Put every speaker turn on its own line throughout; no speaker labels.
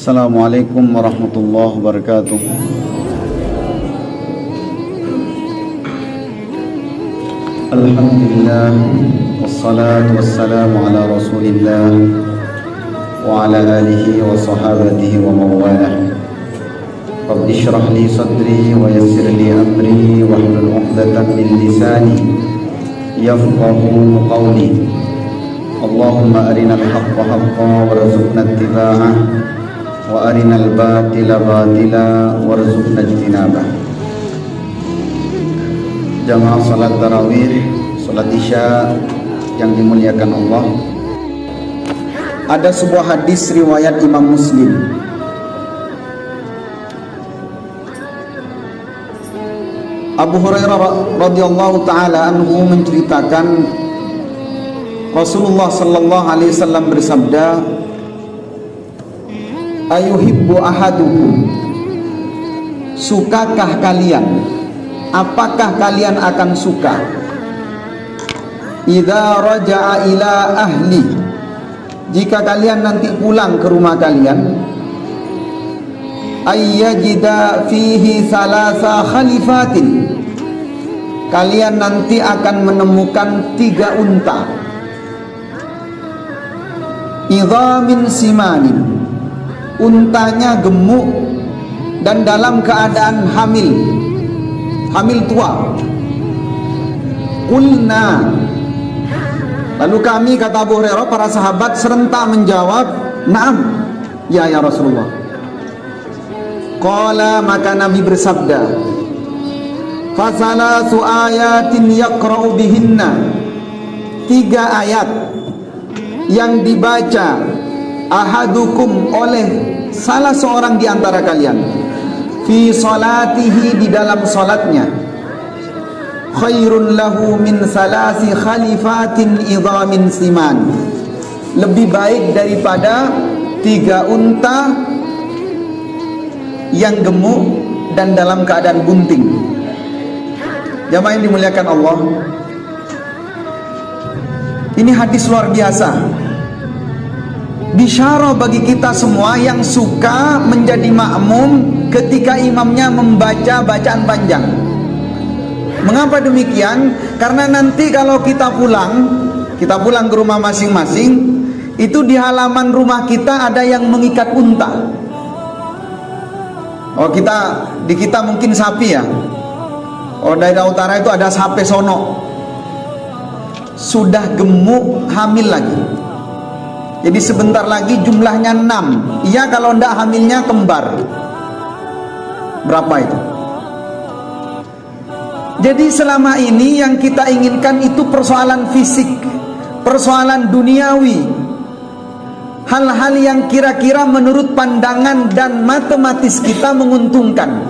Assalamualaikum warahmatullahi wabarakatuh. Alhamdulillah, wassalatu wassalamu ala rasulillah wa ala alihi wa sahabatihi wa mawalah. Rabbi shrah li sadri wa yassir li amri wa hlul 'uqdatam min lisani yafqahu qawli. Allahumma arinal haqqa haqqan warzuqna ittiba'ah wa arinal batila batila warzuqna ijtinabah. Jamaah salat tarawih, salat isya yang dimuliakan Allah. Ada sebuah hadis riwayat Imam Muslim. Abu Hurairah radhiyallahu taala anhu menceritakan Rasulullah sallallahu alaihi wasallam bersabda, ayuhibbu ahadukum, sukakah kalian? Apakah kalian akan suka? Idza raja'a ila ahli, jika kalian nanti pulang ke rumah kalian, ayyajida fihi salasa khalifatin, kalian nanti akan menemukan 3 unta, idhamin simanin, untanya gemuk dan dalam keadaan hamil tua. Qulna, lalu kami, kata Abu Hurairah, para sahabat serentak menjawab, na'am, ya Rasulullah. Qala, maka Nabi bersabda, fasalasu ayatin yaqra'u bihinna, 3 ayat yang dibaca ahadukum oleh salah seorang di antara kalian, fi salatihi, di dalam salatnya, khairun lahu min salasi khalifatin idhamin siman, lebih baik daripada 3 unta yang gemuk dan dalam keadaan bunting. Jamaah yang dimuliakan Allah, ini hadis luar biasa, bisyarah bagi kita semua yang suka menjadi makmum ketika imamnya membaca bacaan panjang. Mengapa demikian? Karena nanti kalau kita pulang ke rumah masing-masing, itu di halaman rumah kita ada yang mengikat unta. Oh, di kita mungkin sapi ya. Oh, daerah utara itu ada sapi sono, sudah gemuk, hamil lagi. Jadi sebentar lagi jumlahnya 6. Iya, kalau ndak hamilnya kembar. Berapa itu? Jadi selama ini yang kita inginkan itu persoalan fisik, persoalan duniawi, hal-hal yang kira-kira menurut pandangan dan matematis kita menguntungkan.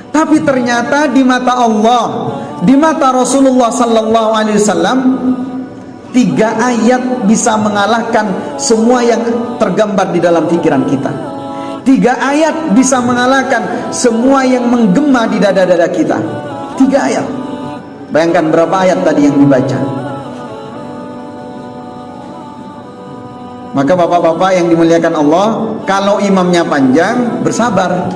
Tapi ternyata di mata Allah, di mata Rasulullah sallallahu alaihi wasallam, 3 ayat bisa mengalahkan semua yang tergambar di dalam pikiran kita. 3 ayat bisa mengalahkan semua yang menggema di dada-dada kita. 3 ayat. Bayangkan berapa ayat tadi yang dibaca. Maka bapak-bapak yang dimuliakan Allah, kalau imamnya panjang, bersabar.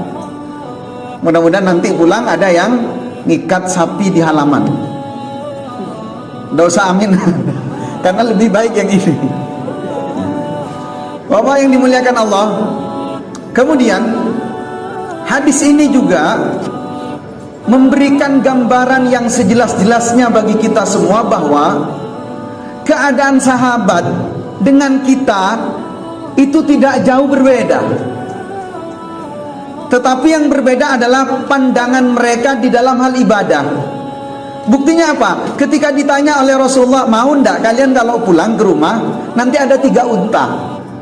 Mudah-mudahan nanti pulang ada yang ngikat sapi di halaman. Nggak usah amin. Karena lebih baik yang ini. Bapak yang dimuliakan Allah, kemudian hadis ini juga memberikan gambaran yang sejelas-jelasnya bagi kita semua bahwa keadaan sahabat dengan kita itu tidak jauh berbeda. Tetapi yang berbeda adalah pandangan mereka di dalam hal ibadah. Buktinya apa? Ketika ditanya oleh Rasulullah, mau ndak kalian kalau pulang ke rumah nanti ada 3 unta?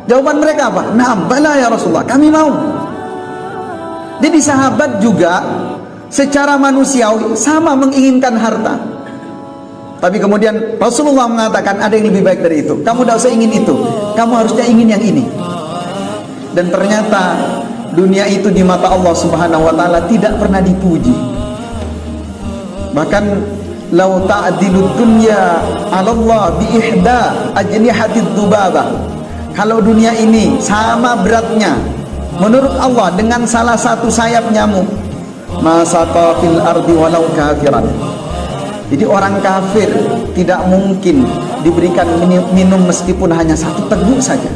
Jawaban mereka apa? Na'am, bala ya Rasulullah, kami mau. Jadi sahabat juga secara manusiawi sama menginginkan harta. Tapi kemudian Rasulullah mengatakan ada yang lebih baik dari itu. Kamu tidak usah ingin itu, kamu harusnya ingin yang ini. Dan ternyata dunia itu di mata Allah Subhanahu wa taala tidak pernah dipuji. Bahkan lau ta'dilu dunya 'ala Allah bi ihda ajnihatid dubabah, kalau dunia ini sama beratnya menurut Allah dengan salah satu sayap nyamuk. Masaqa fil ardi walau kafiran. Jadi orang kafir tidak mungkin diberikan minum meskipun hanya satu teguk saja.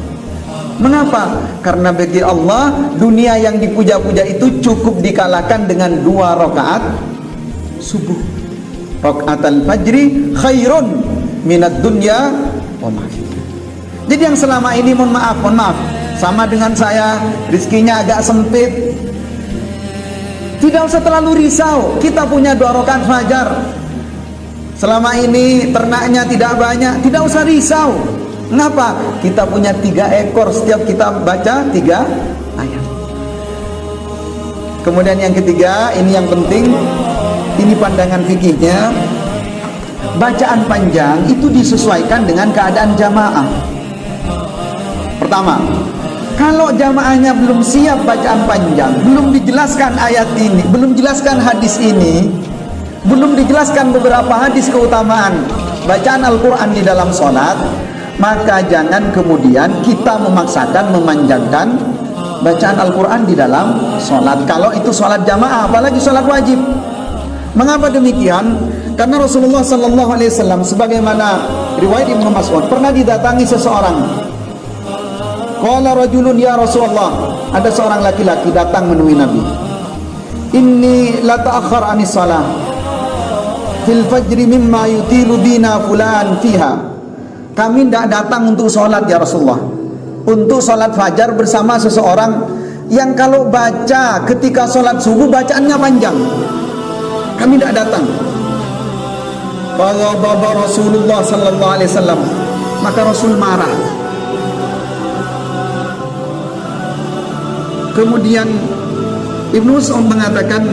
Mengapa? Karena bagi Allah dunia yang dipuja-puja itu cukup dikalahkan dengan 2 rakaat subuh. Rakaatul fajri khairun minad dunya wa ma fiha. Jadi yang selama ini mohon maaf, sama dengan saya, rezekinya agak sempit, tidak usah terlalu risau. Kita punya 2 rakaat fajar. Selama ini ternaknya tidak banyak, tidak usah risau. Kenapa? Kita punya 3 ekor, setiap kita baca 3 ayat. Kemudian yang ketiga, ini yang penting, ini pandangan fikihnya. Bacaan panjang itu disesuaikan dengan keadaan jamaah. Pertama, kalau jamaahnya belum siap bacaan panjang, belum dijelaskan ayat ini, belum dijelaskan hadis ini, belum dijelaskan beberapa hadis keutamaan bacaan Al-Quran di dalam sholat, maka jangan kemudian kita memaksakan memanjangkan bacaan Al-Quran di dalam sholat. Kalau itu sholat jamaah, apalagi sholat wajib. Mengapa demikian? Karena Rasulullah SAW sebagaimana riwayat Ibnu Mas'ud pernah didatangi seseorang. Qala rajulun ya Rasulullah, ada seorang laki-laki datang menemui Nabi. Inni la ta'akhkhar anis salah fil fajri mimma yutilu bina fulan fiha. Kami tidak datang untuk sholat ya Rasulullah, untuk sholat fajar bersama seseorang yang kalau baca ketika sholat subuh bacaannya panjang. Kami tidak datang. Faghadaba Rasulullah sallallahu alaihi wasallam, maka Rasul marah. Kemudian Ibnu Mas'ud mengatakan,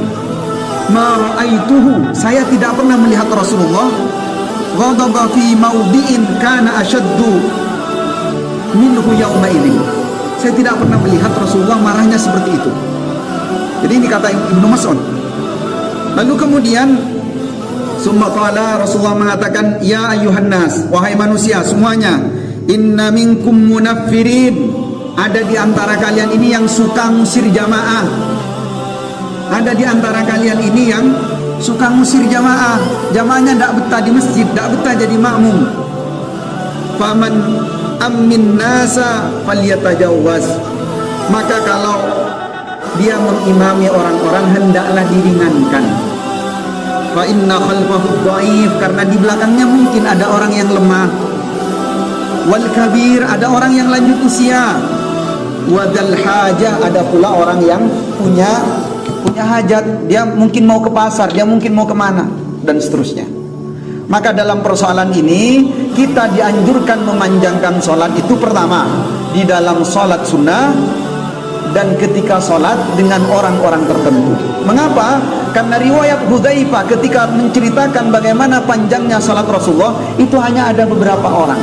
ma ra'aituhu, saya tidak pernah melihat Rasulullah ghadaba fi mawdi'in kana ashaddu minhu yawma idzin. Saya tidak pernah melihat Rasulullah marahnya seperti itu. Jadi ini kata Ibnu Mas'ud. Lalu kemudian summa qala, Rasulullah mengatakan, ya ayyuhan nas, wahai manusia semuanya, inna minkum munaffirin, ada di antara kalian ini yang suka ngusir jamaah. Ada di antara kalian ini yang suka ngusir jamaah. Jamaahnya tidak betah di masjid, tidak betah jadi makmum. Faman ammin nasa falyatajawwaz, maka kalau dia mengimami orang-orang hendaklah diringankan. Fa inna khalfahu dhaif, karena di belakangnya mungkin ada orang yang lemah. Wal kabir, ada orang yang lanjut usia. Wadal hajah, ada pula orang yang punya hajat, dia mungkin mau ke pasar, dia mungkin mau kemana, dan seterusnya. Maka dalam persoalan ini kita dianjurkan memanjangkan sholat itu pertama di dalam sholat sunnah dan ketika sholat dengan orang-orang tertentu. Mengapa? Karena riwayat Hudzaifah ketika menceritakan bagaimana panjangnya sholat Rasulullah itu hanya ada beberapa orang.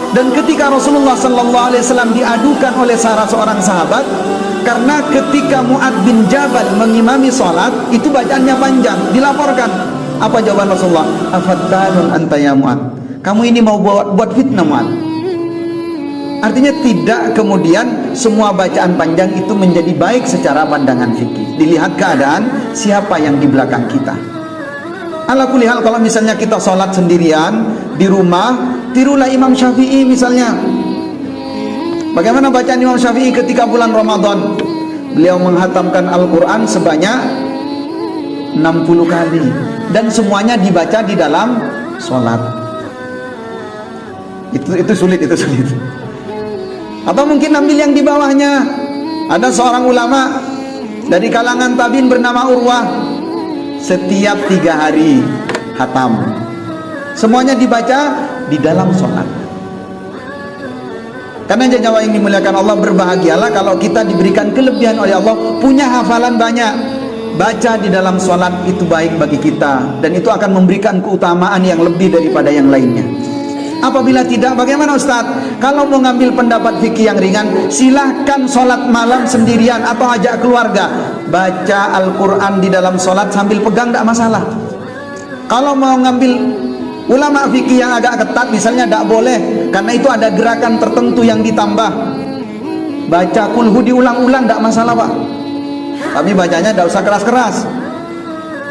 Dan ketika Rasulullah SAW diadukan oleh salah seorang sahabat, karena ketika Mu'adz bin Jabal mengimami sholat itu bacaannya panjang, dilaporkan. Apa jawaban Rasulullah? Afattanun anta ya Mu'adz, kamu ini mau buat fitnah Mu'adz. Artinya tidak kemudian semua bacaan panjang itu menjadi baik secara pandangan fikih. Dilihat keadaan siapa yang di belakang kita. Ala kulli hal, kalau misalnya kita sholat sendirian di rumah, tirulah Imam Syafi'i misalnya. Bagaimana bacaan Imam Syafi'i ketika bulan Ramadan? Beliau menghatamkan Al-Quran sebanyak 60 kali dan semuanya dibaca di dalam sholat. Itu sulit. Atau mungkin ambil yang di bawahnya. Ada seorang ulama dari kalangan tabi'in bernama Urwah, setiap 3 hari khatam. Semuanya dibaca di dalam sholat. Karena jemaah yang dimuliakan Allah, berbahagialah kalau kita diberikan kelebihan oleh Allah, punya hafalan banyak. Baca di dalam sholat itu baik bagi kita, dan itu akan memberikan keutamaan yang lebih daripada yang lainnya. Apabila tidak, bagaimana Ustaz? Kalau mau ngambil pendapat fikih yang ringan, silahkan sholat malam sendirian atau ajak keluarga. Baca Al-Quran di dalam sholat sambil pegang, tidak masalah. Kalau mau ngambil ulama fikih yang agak ketat, misalnya tidak boleh, karena itu ada gerakan tertentu yang ditambah. Baca kulhu diulang-ulang tidak masalah Pak, tapi bacanya tidak usah keras-keras.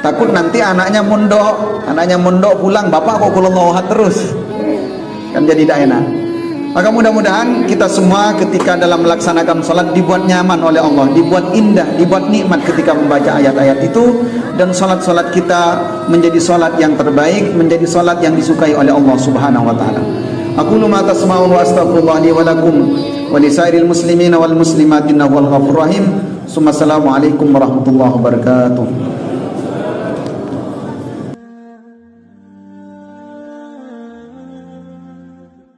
Takut nanti anaknya mondok pulang, bapak kok kulhu terus, kan jadi tidak enak. Maka mudah-mudahan kita semua ketika dalam melaksanakan sholat dibuat nyaman oleh Allah, dibuat indah, dibuat nikmat ketika membaca ayat-ayat itu, dan sholat-sholat kita menjadi sholat yang terbaik, menjadi sholat yang disukai oleh Allah Subhanahu wa Ta'ala. Aku ma tasma'un wa astaghfirullah li wa lakum wa li sairil muslimin wal muslimat innahu wal ghafurur rahim. Assalamualaikum warahmatullahi wabarakatuh.